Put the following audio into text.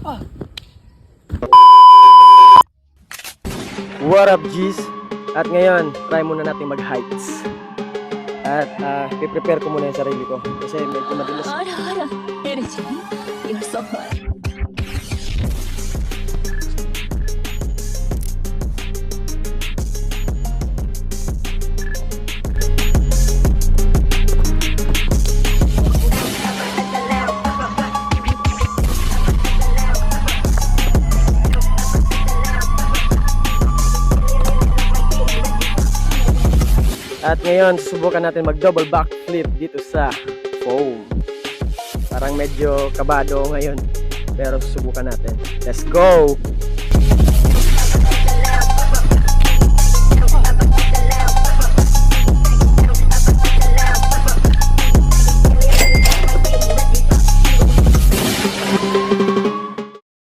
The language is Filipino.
What up, G's? At ngayon, try muna natin mag-heights. At i-prepare ko muna yung sarili ko kasi medyo madalas. あらあら、エルジン、You're so fine. At ngayon, susubukan natin mag-double backflip dito sa foam. Parang medyo kabado ako ngayon, pero susubukan natin. Let's go!